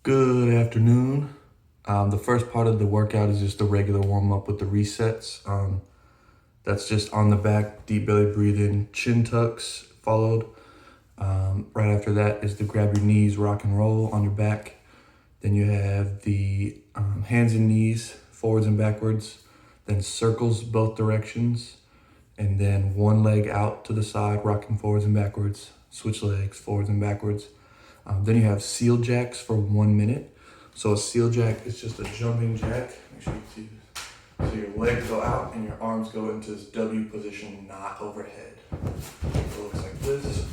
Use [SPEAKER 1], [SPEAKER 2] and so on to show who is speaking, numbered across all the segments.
[SPEAKER 1] Good afternoon. The first part of the workout is just a regular warm up with the resets. That's just on the back, deep belly breathing, chin tucks followed. Right after that is the grab your knees, rock and roll on your back. Then you have the hands and knees, forwards and backwards, then circles both directions, and then one leg out to the side, rocking forwards and backwards, switch legs, forwards and backwards. Then you have seal jacks for 1 minute. So a seal jack is just a jumping jack. Make sure you see this. So your legs go out and your arms go into this W position, not overhead. So it looks like this.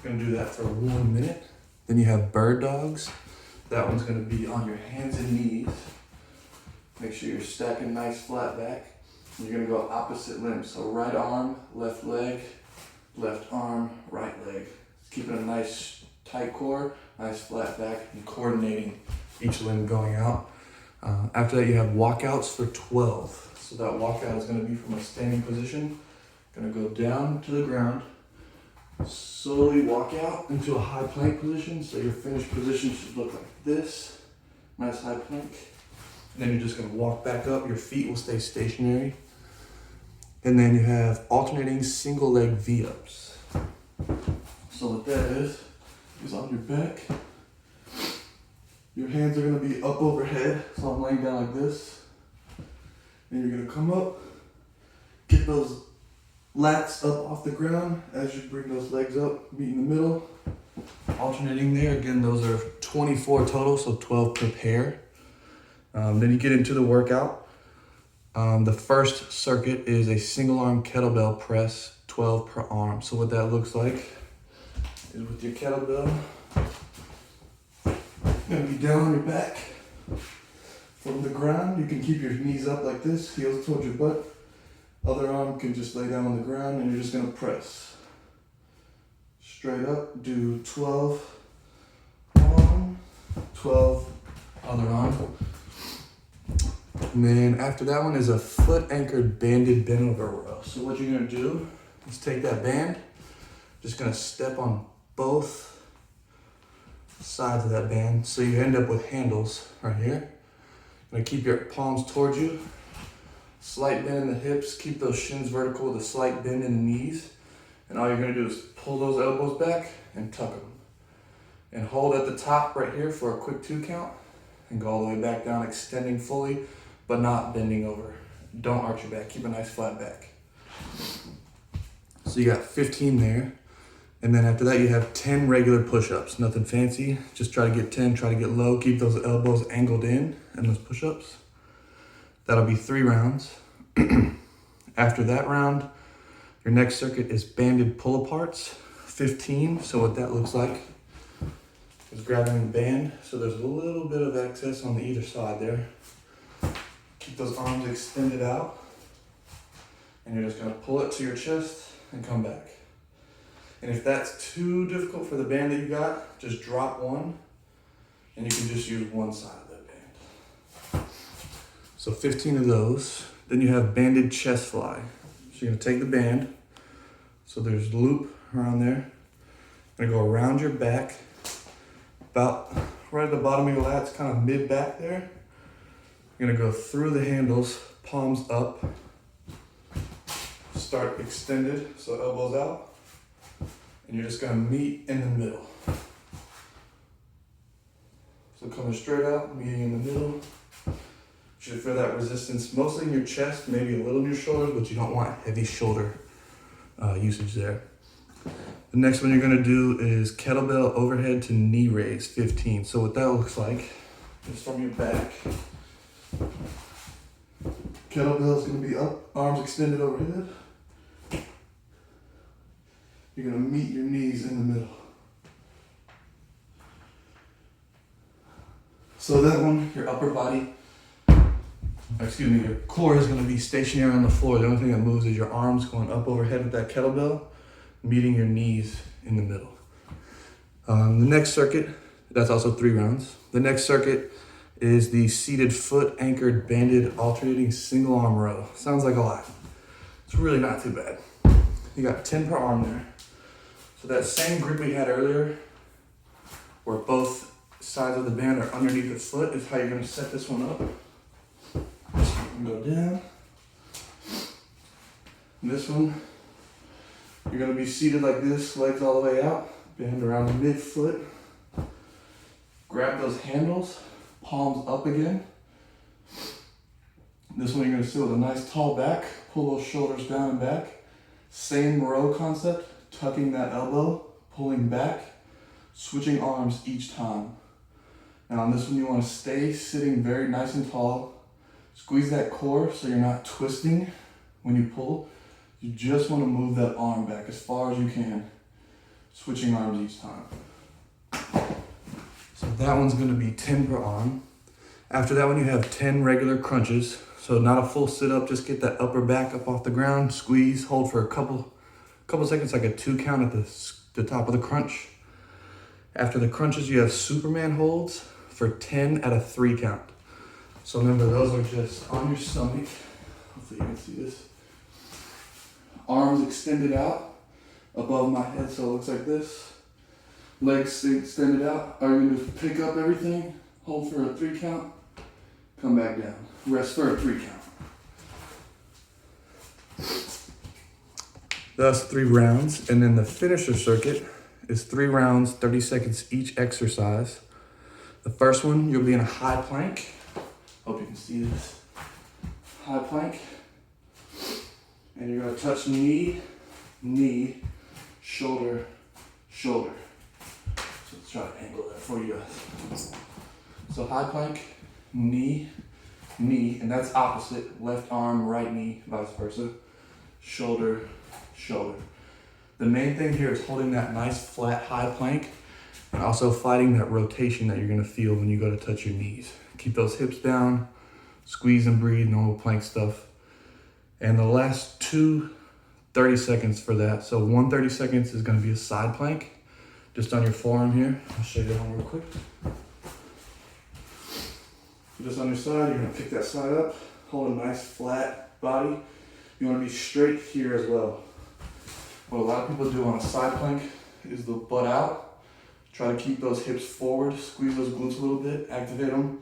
[SPEAKER 1] Gonna do that for 1 minute. Then you have bird dogs. That one's gonna be on your hands and knees. Make sure you're stacking nice flat back. And you're gonna go opposite limbs. So right arm, left leg, left arm, right leg. Keeping a nice tight core, nice flat back, and coordinating each limb going out. After that, you have walkouts for 12. So that walkout is going to be from a standing position. Going to go down to the ground, slowly walk out into a high plank position. So your finished position should look like this. Nice high plank. And then you're just going to walk back up. Your feet will stay stationary. And then you have alternating single leg V-ups. So what that is on your back. Your hands are gonna be up overhead, so I'm laying down like this. And you're gonna come up, get those lats up off the ground as you bring those legs up, meet in the middle. Alternating there, again, those are 24 total, so 12 per pair. Then you get into the workout. The first circuit is a single arm kettlebell press, 12 per arm. So what that looks like is with your kettlebell, you're gonna be down on your back. From the ground, you can keep your knees up like this, heels towards your butt. Other arm can just lay down on the ground and you're just gonna press. Straight up, do 12 arm, 12 other arm. And then after that one is a foot anchored banded bent over row. So what you're gonna do is take that band, just gonna step on both sides of that band. So you end up with handles right here. Gonna keep your palms towards you. Slight bend in the hips, keep those shins vertical with a slight bend in the knees. And all you're gonna do is pull those elbows back and tuck them. And hold at the top right here for a quick 2 count. And go all the way back down, extending fully, but not bending over. Don't arch your back, keep a nice flat back. So you got 15 there. And then after that, you have 10 regular push-ups. Nothing fancy, just try to get 10, try to get low, keep those elbows angled in those push-ups. That'll be 3 rounds. After that round, your next circuit is banded pull-aparts, 15. So what that looks like is grabbing the band. So there's a little bit of excess on the either side there. Keep those arms extended out. And you're just gonna pull it to your chest and come back. And if that's too difficult for the band that you got, just drop one and you can just use one side of that band. So 15 of those. Then you have banded chest fly. So you're gonna take the band. So there's loop around there. Gonna go around your back, about right at the bottom of your lats, kind of mid back there. You're gonna go through the handles, palms up. Start extended, so elbows out. And you're just gonna meet in the middle. So coming straight out, meeting in the middle. You should feel that resistance mostly in your chest, maybe a little in your shoulders, but you don't want heavy shoulder usage there. The next one you're gonna do is kettlebell overhead to knee raise, 15. So what that looks like is from your back. Kettlebell is gonna be up, arms extended overhead. You're gonna meet your knees in the middle. So that one, your upper body, your core is gonna be stationary on the floor. The only thing that moves is your arms going up overhead with that kettlebell, meeting your knees in the middle. The next circuit, that's also 3 rounds. The next circuit is the seated foot anchored banded alternating single arm row. Sounds like a lot. It's really not too bad. You got 10 per arm there. So that same grip we had earlier, where both sides of the band are underneath the foot is how you're gonna set this one up. Go down. And this one, you're gonna be seated like this, legs all the way out, band around the mid-foot. Grab those handles, palms up again. This one you're gonna sit with a nice tall back, pull those shoulders down and back. Same row concept, tucking that elbow, pulling back, switching arms each time. Now on this one you wanna stay sitting very nice and tall. Squeeze that core so you're not twisting when you pull. You just wanna move that arm back as far as you can, switching arms each time. So that one's gonna be 10 per arm. After that one you have 10 regular crunches. So not a full sit up, just get that upper back up off the ground, squeeze, hold for a couple seconds, like a 2 count at the top of the crunch. After the crunches you have Superman holds for 10 at a 3 count. So remember, those are just on your stomach. Hopefully you can see this. Arms extended out above my head so it looks like this. Legs extended out. Are you going to pick up everything? Hold for a 3 count. Come back down. Rest for a 3 count. That's 3 rounds. And then the finisher circuit is 3 rounds, 30 seconds each exercise. The first one, you'll be in a high plank. Hope you can see this. High plank. And you're gonna touch knee, knee, shoulder, shoulder. So let's try to angle that for you guys. So high plank, knee, knee, and that's opposite. Left arm, right knee, vice versa. Shoulder, shoulder. The main thing here is holding that nice flat high plank and also fighting that rotation that you're gonna feel when you go to touch your knees. Keep those hips down, squeeze and breathe, normal plank stuff. And the last 30 seconds for that. So 30 seconds is gonna be a side plank, just on your forearm here. I'll show you that one real quick. Just on your side, you're gonna pick that side up, hold a nice flat body. You wanna be straight here as well. What a lot of people do on a side plank is the butt out. Try to keep those hips forward, squeeze those glutes a little bit, activate them,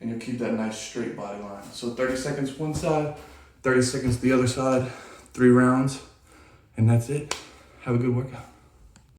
[SPEAKER 1] and you'll keep that nice straight body line. So 30 seconds one side, 30 seconds the other side, 3 rounds, and that's it. Have a good workout.